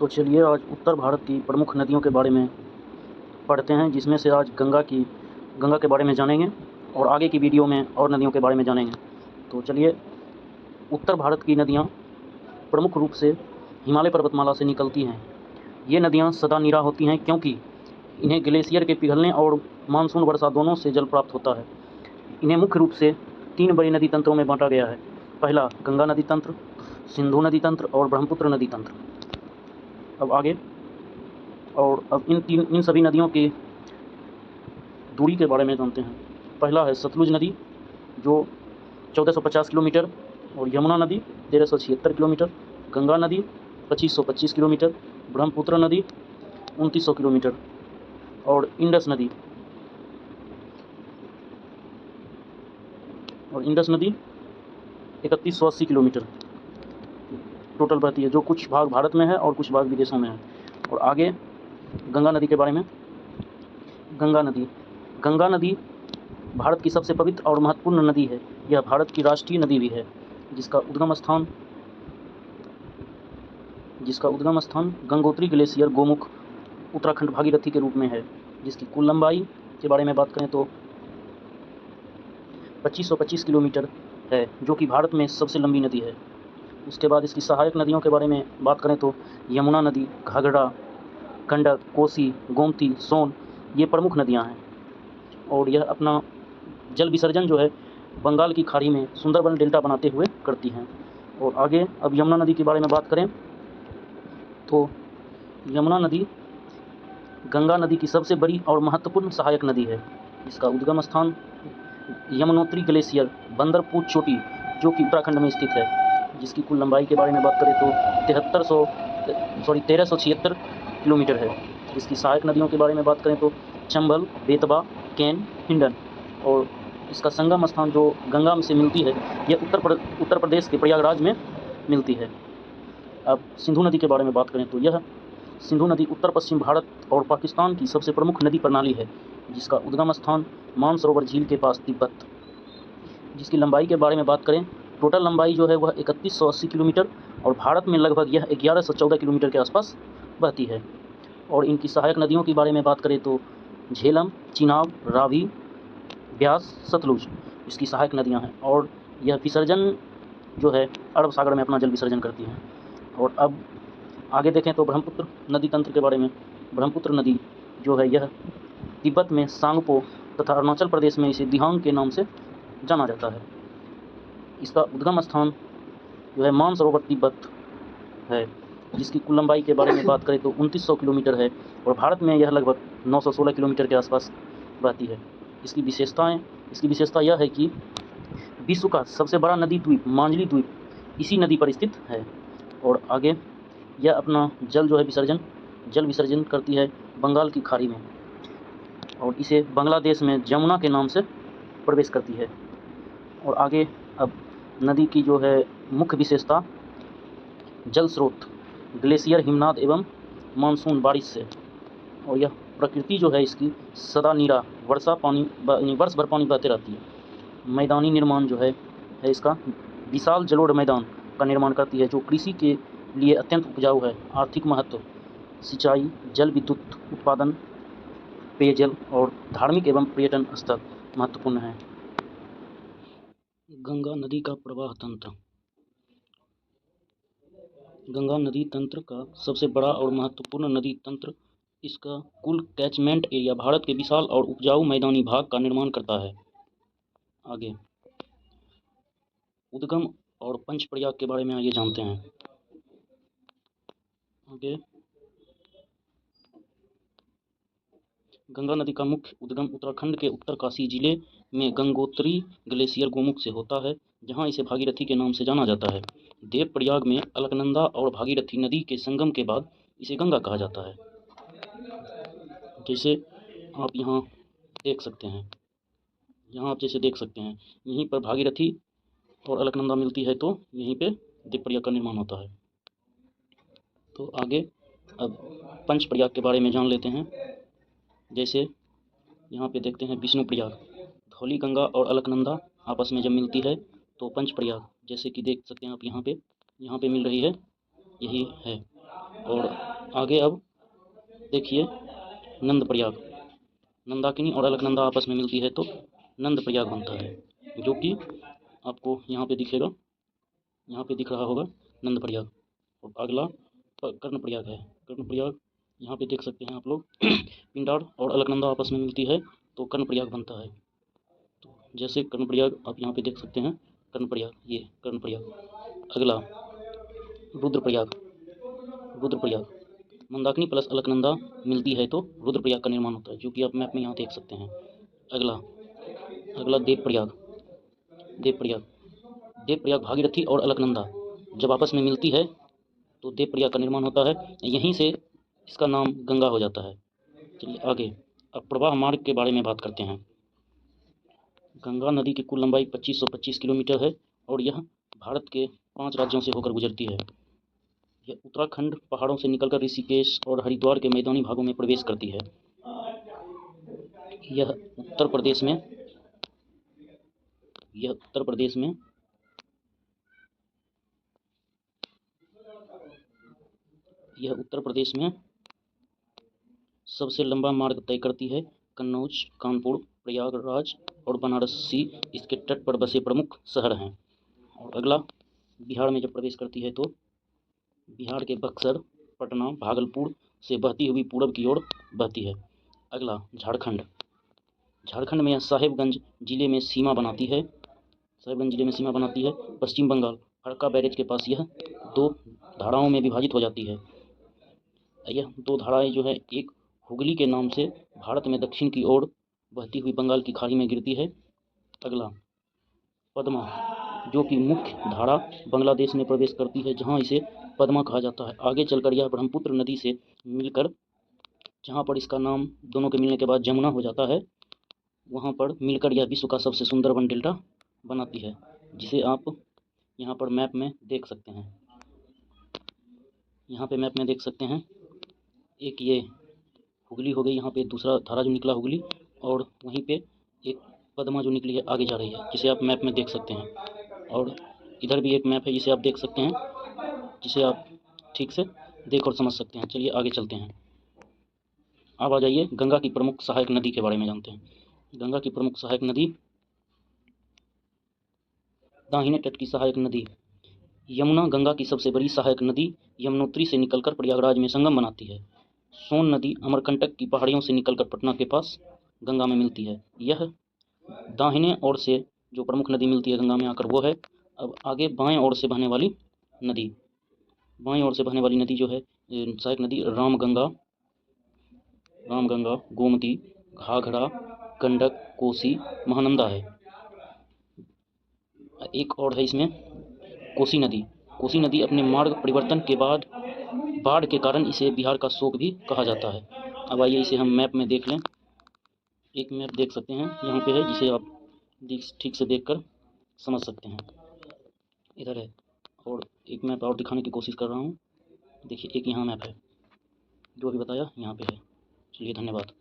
तो चलिए आज उत्तर भारत की प्रमुख नदियों के बारे में पढ़ते हैं, जिसमें से आज गंगा के बारे में जानेंगे और आगे की वीडियो में और नदियों के बारे में जानेंगे। तो चलिए, उत्तर भारत की नदियाँ प्रमुख रूप से हिमालय पर्वतमाला से निकलती हैं। ये नदियाँ सदा नीरा होती हैं क्योंकि इन्हें ग्लेशियर के पिघलने और मानसून वर्षा दोनों से जल प्राप्त होता है। इन्हें मुख्य रूप से 3 बड़े नदी तंत्रों में बांटा गया है। पहला गंगा नदी तंत्र, सिंधु नदी तंत्र और ब्रह्मपुत्र नदी तंत्र। अब आगे अब इन सभी नदियों की दूरी के बारे में जानते हैं। पहला है सतलुज नदी जो 1450 किलोमीटर, और यमुना नदी 1376 किलोमीटर, गंगा नदी 2525 किलोमीटर, ब्रह्मपुत्र नदी 2900 किलोमीटर और इंडस नदी 3180 किलोमीटर टोटल बहती है, जो कुछ भाग भारत में है और कुछ भाग विदेशों में है। और आगे गंगा नदी के बारे में। गंगा नदी भारत की सबसे पवित्र और महत्वपूर्ण नदी है। यह भारत की राष्ट्रीय नदी भी है, जिसका उद्गम स्थान गंगोत्री ग्लेशियर गोमुख उत्तराखंड भागीरथी के रूप में है, जिसकी कुल लंबाई के बारे में बात करें तो 2525 किलोमीटर है, जो कि भारत में सबसे लंबी नदी है। उसके बाद इसकी सहायक नदियों के बारे में बात करें तो यमुना नदी, घाघरा, गंडक, कोसी, गोमती, सोन ये प्रमुख नदियां हैं। और यह अपना जल विसर्जन जो है बंगाल की खाड़ी में सुंदरबन डेल्टा बनाते हुए करती हैं। और आगे अब यमुना नदी के बारे में बात करें तो यमुना नदी गंगा नदी की सबसे बड़ी और महत्वपूर्ण सहायक नदी है। इसका उद्गम स्थान यमुनोत्री ग्लेशियर बंदरपूर चोटी, जो कि उत्तराखंड में स्थित है, जिसकी कुल लंबाई के बारे में बात करें तो 1376 किलोमीटर है। इसकी सहायक नदियों के बारे में बात करें तो चंबल, बेतवा, कैन, हिंडन। और इसका संगम स्थान जो गंगा में से मिलती है, यह उत्तर प्रदेश के प्रयागराज में मिलती है। अब सिंधु नदी के बारे में बात करें तो यह सिंधु नदी उत्तर पश्चिम भारत और पाकिस्तान की सबसे प्रमुख नदी प्रणाली है, जिसका उद्गम स्थान मानसरोवर झील के पास तिब्बत। जिसकी लंबाई के बारे में बात करें, टोटल लंबाई जो है वह 3180 किलोमीटर और भारत में लगभग यह 1114 किलोमीटर के आसपास बहती है। और इनकी सहायक नदियों के बारे में बात करें तो झेलम, चिनाब, रावी, ब्यास, सतलुज इसकी सहायक नदियां हैं। और यह विसर्जन जो है अरब सागर में अपना जल विसर्जन करती हैं। और अब आगे देखें तो ब्रह्मपुत्र नदी तंत्र के बारे में। ब्रह्मपुत्र नदी जो है यह तिब्बत में सांगपो तथा अरुणाचल प्रदेश में इसे दिहांग के नाम से जाना जाता है। इसका उद्गम स्थान जो है मानसरोवर तिब्बत है, जिसकी कुल लंबाई के बारे में बात करें तो 2900 किलोमीटर है और भारत में यह लगभग 916 किलोमीटर के आसपास बहती है। इसकी विशेषता यह है कि विश्व का सबसे बड़ा नदी द्वीप मांझली द्वीप इसी नदी पर स्थित है। और आगे यह अपना जल विसर्जन करती है बंगाल की खाड़ी में, और इसे बांग्लादेश में जमुना के नाम से प्रवेश करती है। और आगे अब नदी की जो है मुख्य विशेषता जल स्रोत ग्लेशियर, हिमनाद एवं मानसून बारिश से। और यह प्रकृति जो है इसकी सदा नीरा वर्ष भर पानी बहते रहती है। मैदानी निर्माण जो है इसका विशाल जलोढ़ मैदान का निर्माण करती है, जो कृषि के लिए अत्यंत उपजाऊ है। आर्थिक महत्व सिंचाई, जल विद्युत उत्पादन, पेयजल और धार्मिक एवं पर्यटन स्थल महत्वपूर्ण है। गंगा नदी का प्रवाह तंत्र। गंगा नदी तंत्र का सबसे बड़ा और महत्वपूर्ण नदी तंत्र इसका कुल कैचमेंट एरिया भारत के विशाल और उपजाऊ मैदानी भाग का निर्माण करता है। आगे उद्गम और पंचप्रयाग के बारे में आइए जानते हैं। आगे गंगा नदी का मुख्य उद्गम उत्तराखंड के उत्तरकाशी जिले में गंगोत्री ग्लेशियर गोमुख से होता है, जहां इसे भागीरथी के नाम से जाना जाता है। देवप्रयाग में अलकनंदा और भागीरथी नदी के संगम के बाद इसे गंगा कहा जाता है। जैसे आप यहाँ देख सकते हैं, यहीं पर भागीरथी और अलकनंदा मिलती है, तो यहीं पे देवप्रयाग का निर्माण होता है। तो आगे अब पंचप्रयाग के बारे में जान लेते हैं। जैसे यहाँ पे देखते हैं विष्णुप्रयाग, धौली गंगा और अलकनंदा आपस में जब मिलती है तो पंचप्रयाग, जैसे कि देख सकते हैं आप यहाँ पे मिल रही है, यही है। और आगे अब देखिए नंदप्रयाग, मंदाकिनी और अलकनंदा आपस में मिलती है तो नंदप्रयाग बनता है, जो कि आपको यहाँ पे दिखेगा, यहाँ पे दिख रहा होगा नंदप्रयाग। और अगला कर्णप्रयाग है। कर्णप्रयाग यहाँ पे देख सकते हैं आप लोग पिंडार और अलकनंदा आपस में मिलती है तो कर्णप्रयाग बनता है। तो जैसे कर्णप्रयाग आप यहाँ पे देख सकते हैं, कर्णप्रयाग, ये कर्णप्रयाग। अगला रुद्रप्रयाग। रुद्रप्रयाग मंदाकिनी प्लस अलकनंदा मिलती है तो रुद्रप्रयाग का निर्माण होता है, जो कि आप मैप में यहाँ देख सकते हैं। अगला अगला देवप्रयाग। देवप्रयाग देवप्रयाग भागीरथी और अलकनंदा जब आपस में मिलती है तो देवप्रयाग का निर्माण होता है, यहीं से इसका नाम गंगा हो जाता है। चलिए आगे अब प्रवाह मार्ग के बारे में बात करते हैं। गंगा नदी की कुल लंबाई 2525 किलोमीटर है और यह भारत के 5 राज्यों से होकर गुजरती है। यह उत्तराखंड पहाड़ों से निकलकर ऋषिकेश और हरिद्वार के मैदानी भागों में प्रवेश करती है। यह उत्तर प्रदेश में यह उत्तर प्रदेश में यह उत्तर प्रदेश में सबसे लंबा मार्ग तय करती है। कन्नौज, कानपुर, प्रयागराज और बनारसी इसके तट पर बसे प्रमुख शहर हैं। और अगला बिहार में जब प्रवेश करती है तो बिहार के बक्सर, पटना, भागलपुर से बहती हुई पूरब की ओर बहती है। अगला झारखंड। झारखंड में यह साहेबगंज जिले में सीमा बनाती है। साहेबगंज जिले में सीमा बनाती है। पश्चिम बंगाल फरक्का बैरेज के पास यह 2 धाराओं में विभाजित हो जाती है। यह 2 धाराएं जो है, एक हुगली के नाम से भारत में दक्षिण की ओर बहती हुई बंगाल की खाड़ी में गिरती है। अगला पद्मा, जो कि मुख्य धारा बांग्लादेश में प्रवेश करती है, जहां इसे पद्मा कहा जाता है। आगे चलकर यह ब्रह्मपुत्र नदी से मिलकर, जहां पर इसका नाम दोनों के मिलने के बाद जमुना हो जाता है, वहां पर मिलकर यह विश्व का सबसे सुंदर वन डेल्टा बनाती है, जिसे आप यहाँ पर मैप में देख सकते हैं। यहाँ पे मैप में देख सकते हैं, एक ये हुगली हो गई, यहाँ पे दूसरा धारा जो निकला हुगली, और वहीं पे एक पद्मा जो निकली है आगे जा रही है, जिसे आप मैप में देख सकते हैं। और इधर भी एक मैप है जिसे आप देख सकते हैं, जिसे आप ठीक से देख और समझ सकते हैं। चलिए आगे चलते हैं। अब आ जाइए गंगा की प्रमुख सहायक नदी के बारे में जानते हैं। गंगा की प्रमुख सहायक नदी, दाहिने तट की सहायक नदी यमुना गंगा की सबसे बड़ी सहायक नदी यमुनोत्री से निकलकर प्रयागराज में संगम बनाती है। सोन नदी अमरकंटक की पहाड़ियों से निकलकर पटना के पास गंगा में मिलती है। यह दाहिने ओर से जो प्रमुख नदी मिलती है गंगा में आकर वो है। अब आगे बाएं ओर से बहने वाली नदी, बाएं ओर से बहने वाली नदी जो है सहायक नदी रामगंगा, गोमती, घाघरा, गंडक, कोसी, महानंदा है। एक और है इसमें कोसी नदी। कोसी नदी अपने मार्ग परिवर्तन के बाद बाढ़ के कारण इसे बिहार का शोक भी कहा जाता है। अब आइए इसे हम मैप में देख लें। एक मैप देख सकते हैं यहाँ पे है, जिसे आप ठीक से देखकर समझ सकते हैं। इधर है, और एक मैप और दिखाने की कोशिश कर रहा हूँ। देखिए एक यहाँ मैप है, जो अभी बताया यहाँ पे है। चलिए धन्यवाद।